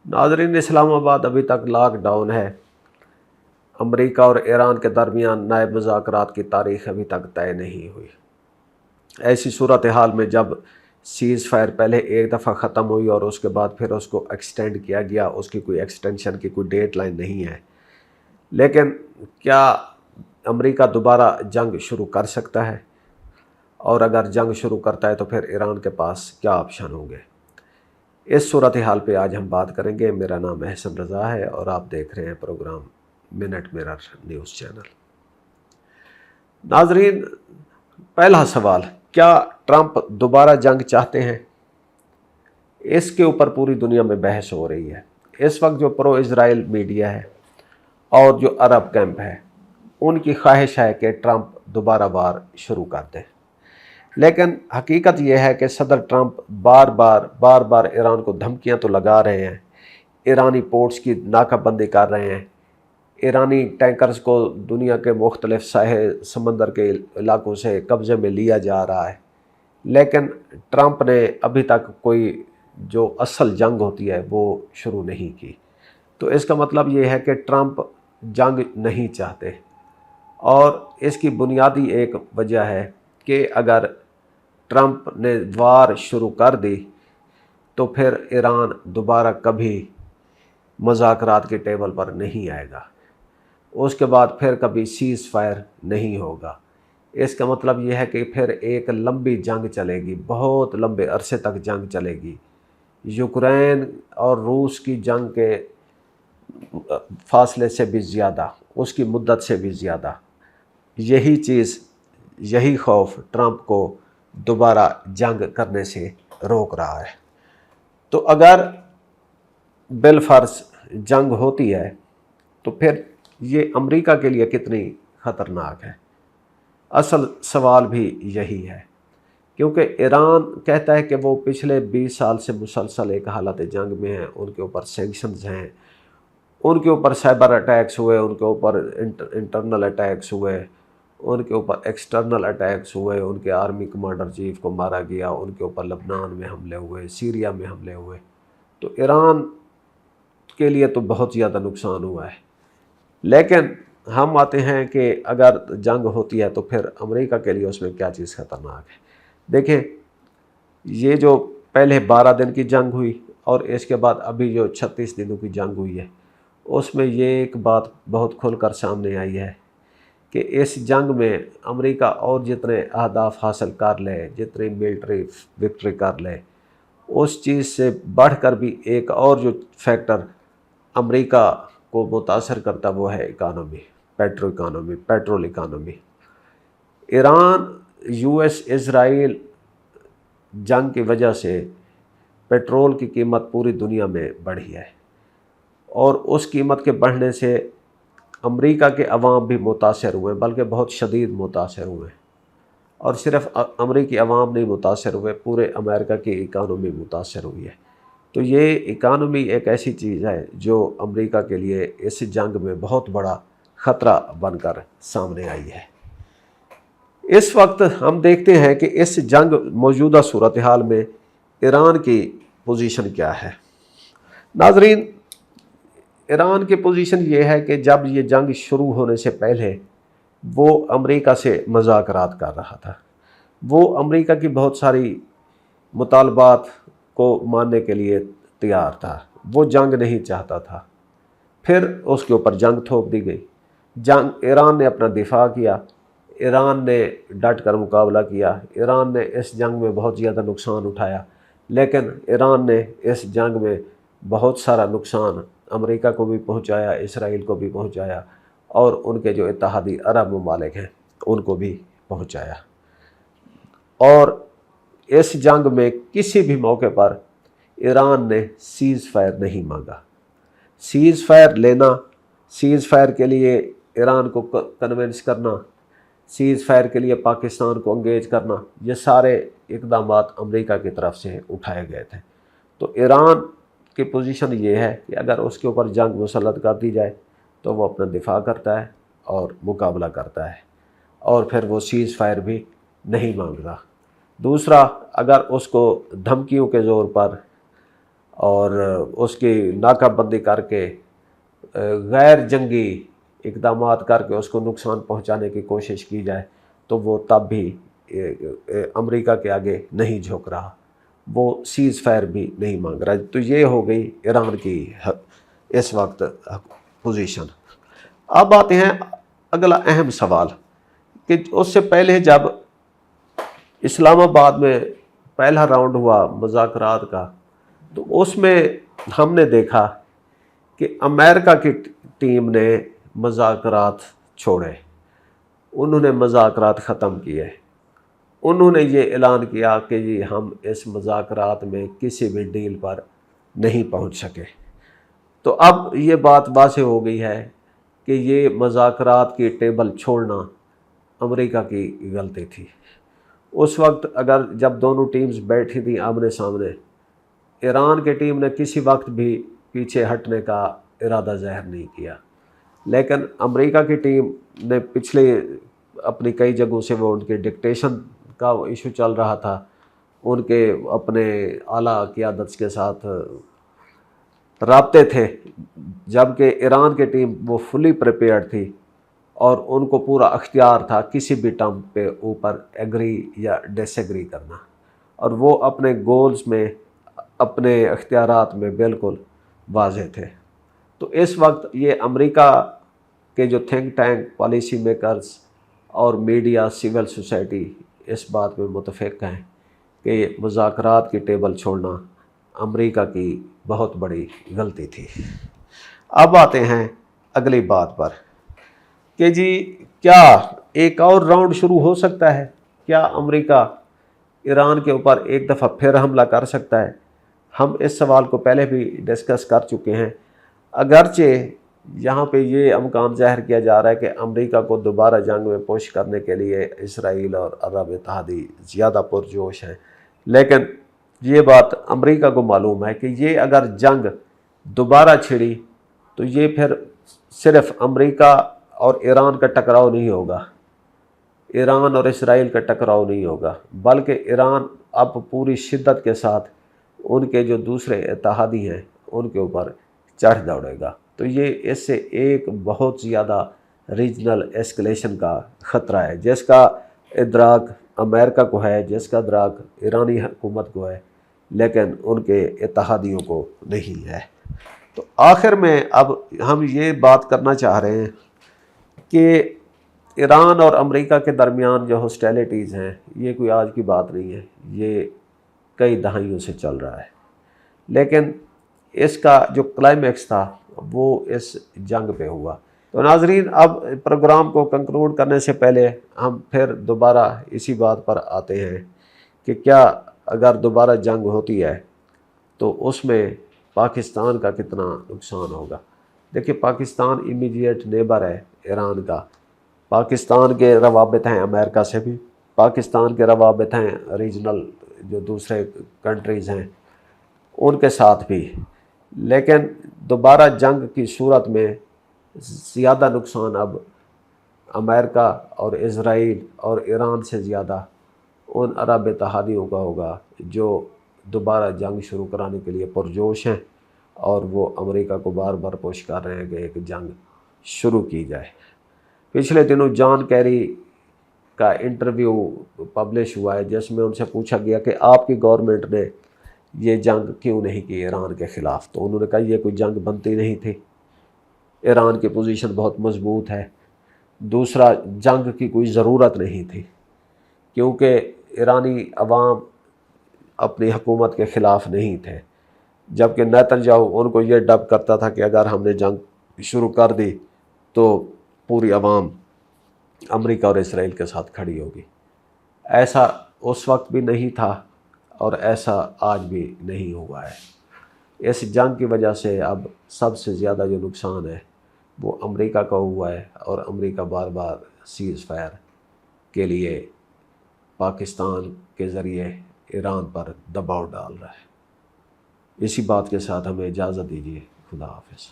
नाजरीन, इस्लामाबाद अभी तक लॉक डाउन है। अमेरिका और ईरान के दरमियान नए मुज़ाकरात की तारीख अभी तक तय नहीं हुई। ऐसी सूरत हाल में जब सीज़ फायर पहले एक दफ़ा ख़त्म हुई और उसके बाद फिर उसको एक्सटेंड किया गया, उसकी कोई एक्सटेंशन की कोई डेट लाइन नहीं है। लेकिन क्या अमेरिका दोबारा जंग शुरू कर सकता है? और अगर जंग शुरू करता है तो फिर ईरान के पास क्या ऑप्शन होंगे? इस सूरत हाल पे आज हम बात करेंगे। मेरा नाम अहसन रज़ा है और आप देख रहे हैं programme Minute Mirror news channel. नाजरीन, पहला सवाल, क्या ट्रंप दोबारा जंग चाहते हैं? इसके ऊपर पूरी दुनिया में बहस हो रही है। इस वक्त जो प्रो इज़राइल मीडिया है और जो अरब कैंप है, उनकी ख्वाहिश है कि ट्रंप दोबारा वार शुरू कर दें। लेकिन हकीकत यह है कि सदर ट्रंप बार बार ईरान को धमकियां तो लगा रहे हैं, ईरानी पोर्ट्स की नाकाबंदी कर रहे हैं, ईरानी टैंकर्स को दुनिया के मुख्तलिफ साहिल समंदर के इलाकों से कब्ज़े में लिया जा रहा है। लेकिन ट्रंप ने अभी तक कोई जो असल जंग होती है वो शुरू नहीं की। तो इसका मतलब ये है कि ट्रंप जंग नहीं चाहते। और इसकी बुनियादी एक वजह है कि अगर ट्रंप ने वार शुरू कर दी तो फिर ईरान दोबारा कभी मुज़ाकरात के टेबल पर नहीं आएगा। उसके बाद फिर कभी सीज़ फायर नहीं होगा। इसका मतलब यह है कि फिर एक लंबी जंग चलेगी, बहुत लंबे अरसे तक जंग चलेगी। यूक्रेन और रूस की जंग के फासले से भी ज़्यादा, उसकी मुद्दत से भी ज़्यादा। यही चीज़, यही खौफ ट्रंप को दोबारा जंग करने से रोक रहा है। तो अगर बिलफर्ज जंग होती है तो फिर ये अमेरिका के लिए कितनी ख़तरनाक है? असल सवाल भी यही है, क्योंकि ईरान कहता है कि वो पिछले 20 साल से मुसलसल एक हालत जंग में है। उनके ऊपर सैंक्शंस हैं, उनके ऊपर साइबर अटैक्स हुए, उनके ऊपर इंटरनल अटैक्स हुए, उनके ऊपर एक्सटर्नल अटैक्स हुए, उनके आर्मी कमांडर चीफ को मारा गया, उनके ऊपर लबनान में हमले हुए, सीरिया में हमले हुए। तो ईरान के लिए तो बहुत ज़्यादा नुकसान हुआ है। लेकिन हम आते हैं कि अगर जंग होती है तो फिर अमेरिका के लिए उसमें क्या चीज़ ख़तरनाक है। देखें, ये जो पहले 12 दिन की जंग हुई और इसके बाद अभी जो 36 दिनों की जंग हुई है, उसमें ये एक बात बहुत खुलकर सामने आई है कि इस जंग में अमेरिका और जितने अहदाफ हासिल कर ले, जितनी मिलिट्री विक्ट्री कर ले, उस चीज़ से बढ़कर भी एक और जो फैक्टर अमेरिका को मुतासर करता वो है economy, petrol economy. Iran US Israel जंग की वजह से पेट्रोल की कीमत पूरी दुनिया में बढ़ी है और उस कीमत के बढ़ने से अमेरिका के अवाम भी मुतासर हुए, बल्कि बहुत शदीद मुतासर हुए। और सिर्फ अमेरिकी अवाम नहीं मुतासर हुए, पूरे अमेरिका की इकानमी मुतासर हुई है। तो ये इकानमी एक ऐसी चीज़ है जो अमेरिका के लिए इस जंग में बहुत बड़ा ख़तरा बनकर सामने आई है। इस वक्त हम देखते हैं कि इस जंग मौजूदा सूरत हाल में ईरान की पोजीशन क्या है। नाजरीन, ईरान की पोजीशन ये है कि जब ये जंग शुरू होने से पहले वो अमेरिका से मुज़ाकरात कर रहा था। वो अमेरिका की बहुत सारी मुतालबात को मानने के लिए तैयार था। वो जंग नहीं चाहता था। फिर उसके ऊपर जंग थोप दी गई। जंग, ईरान ने अपना दिफा किया, ईरान ने डट कर मुकाबला किया, ईरान ने इस जंग में बहुत ज़्यादा नुकसान उठाया। लेकिन ईरान ने इस जंग में बहुत सारा नुकसान अमेरिका को भी पहुंचाया, इसराइल को भी पहुंचाया और उनके जो इत्तेहादी अरब ममालिक हैं उनको भी पहुंचाया। और इस जंग में किसी भी मौके पर ईरान ने सीज़ फायर नहीं मांगा। सीज़ फायर लेना, सीज़ फायर के लिए ईरान को कन्विंस करना, सीज़ फायर के लिए पाकिस्तान को इंगेज करना, ये सारे इकदाम अमेरिका की तरफ से उठाए गए थे। तो ईरान की पोजीशन ये है कि अगर उसके ऊपर जंग मुसल्लत कर दी जाए तो वो अपना दिफा करता है और मुकाबला करता है और फिर वो सीज़ फायर भी नहीं मांगता। दूसरा, अगर उसको धमकियों के ज़ोर पर اور اس کی ناکہ بندی کر کے غیر جنگی اقدامات کر کے اس کو نقصان پہنچانے کی کوشش کی جائے تو وہ تب بھی امریکہ کے آگے نہیں جھک رہا، وہ سیز فائر بھی نہیں مانگ رہا۔ تو یہ ہو گئی ایران کی اس وقت پوزیشن۔ اب آتے ہیں اگلا اہم سوال کہ اس سے پہلے جب اسلام آباد میں پہلا راؤنڈ ہوا مذاکرات کا تو اس میں ہم نے دیکھا کہ امریکہ کی ٹیم نے مذاکرات چھوڑے، انہوں نے مذاکرات ختم کیے، انہوں نے یہ اعلان کیا کہ جی ہم اس مذاکرات میں کسی بھی ڈیل پر نہیں پہنچ سکے۔ تو اب یہ بات واضح ہو گئی ہے کہ یہ مذاکرات کی ٹیبل چھوڑنا امریکہ کی غلطی تھی۔ اس وقت اگر جب دونوں ٹیمز بیٹھی تھیں آمنے سامنے، ایران کی ٹیم نے کسی وقت بھی پیچھے ہٹنے کا ارادہ ظاہر نہیں کیا، لیکن امریکہ کی ٹیم نے پچھلے اپنی کئی جگہوں سے وہ ان کے ڈکٹیشن کا ایشو چل رہا تھا، ان کے اپنے اعلیٰ قیادت کے ساتھ رابطے تھے، جبکہ ایران کی ٹیم وہ فلی پریپیئرڈ تھی اور ان کو پورا اختیار تھا کسی بھی ٹرم پہ اوپر ایگری یا ڈس ایگری کرنا، اور وہ اپنے گولز میں اپنے اختیارات میں بالکل واضح تھے۔ تو اس وقت یہ امریکہ کے جو تھنک ٹینک، پالیسی میکرز اور میڈیا، سول سوسائٹی اس بات میں متفق ہیں کہ مذاکرات کی ٹیبل چھوڑنا امریکہ کی بہت بڑی غلطی تھی۔ اب آتے ہیں اگلی بات پر کہ جی کیا ایک اور راؤنڈ شروع ہو سکتا ہے؟ کیا امریکہ ایران کے اوپر ایک دفعہ پھر حملہ کر سکتا ہے؟ ہم اس سوال کو پہلے بھی ڈسکس کر چکے ہیں، اگرچہ یہاں پہ یہ امکان ظاہر کیا جا رہا ہے کہ امریکہ کو دوبارہ جنگ میں پش کرنے کے لیے اسرائیل اور عرب اتحادی زیادہ پرجوش ہیں، لیکن یہ بات امریکہ کو معلوم ہے کہ یہ اگر جنگ دوبارہ چھڑی تو یہ پھر صرف امریکہ اور ایران کا ٹکراؤ نہیں ہوگا، ایران اور اسرائیل کا ٹکراؤ نہیں ہوگا، بلکہ ایران اب پوری شدت کے ساتھ ان کے جو دوسرے اتحادی ہیں ان کے اوپر چڑھ دوڑے گا۔ تو یہ اس سے ایک بہت زیادہ ریجنل ایسکلیشن کا خطرہ ہے، جس کا ادراک امریکہ کو ہے، جس کا ادراک ایرانی حکومت کو ہے، لیکن ان کے اتحادیوں کو نہیں ہے۔ تو آخر میں اب ہم یہ بات کرنا چاہ رہے ہیں کہ ایران اور امریکہ کے درمیان جو ہاسٹیلٹیز ہیں یہ کوئی آج کی بات نہیں ہے، یہ کئی دہائیوں سے چل رہا ہے، لیکن اس کا جو کلائمیکس تھا وہ اس جنگ پہ ہوا۔ تو ناظرین، اب پروگرام کو کنکلوڈ کرنے سے پہلے ہم پھر دوبارہ اسی بات پر آتے ہیں کہ کیا اگر دوبارہ جنگ ہوتی ہے تو اس میں پاکستان کا کتنا نقصان ہوگا۔ دیکھیے، پاکستان امیڈیٹ نیبر ہے ایران کا، پاکستان کے روابط ہیں امریکہ سے بھی، پاکستان کے روابط ہیں ریجنل جو دوسرے کنٹریز ہیں ان کے ساتھ بھی، لیکن دوبارہ جنگ کی صورت میں زیادہ نقصان اب امریکہ اور اسرائیل اور ایران سے زیادہ ان عرب اتحادیوں کا ہوگا جو دوبارہ جنگ شروع کرانے کے لیے پرجوش ہیں، اور وہ امریکہ کو بار بار پش کر رہے ہیں کہ ایک جنگ شروع کی جائے۔ پچھلے دنوں جان کیری کا انٹرویو پبلش ہوا ہے جس میں ان سے پوچھا گیا کہ آپ کی گورنمنٹ نے یہ جنگ کیوں نہیں کی ایران کے خلاف، تو انہوں نے کہا یہ کوئی جنگ بنتی نہیں تھی، ایران کی پوزیشن بہت مضبوط ہے، دوسرا جنگ کی کوئی ضرورت نہیں تھی کیونکہ ایرانی عوام اپنی حکومت کے خلاف نہیں تھے، جبکہ نیتن یاہو ان کو یہ ڈب کرتا تھا کہ اگر ہم نے جنگ شروع کر دی تو پوری عوام امریکہ اور اسرائیل کے ساتھ کھڑی ہوگی۔ ایسا اس وقت بھی نہیں تھا اور ایسا آج بھی نہیں ہوا ہے۔ اس جنگ کی وجہ سے اب سب سے زیادہ جو نقصان ہے وہ امریکہ کا ہوا ہے، اور امریکہ بار بار سیز فائر کے لیے پاکستان کے ذریعے ایران پر دباؤ ڈال رہا ہے۔ اسی بات کے ساتھ ہمیں اجازت دیجیے، خدا حافظ۔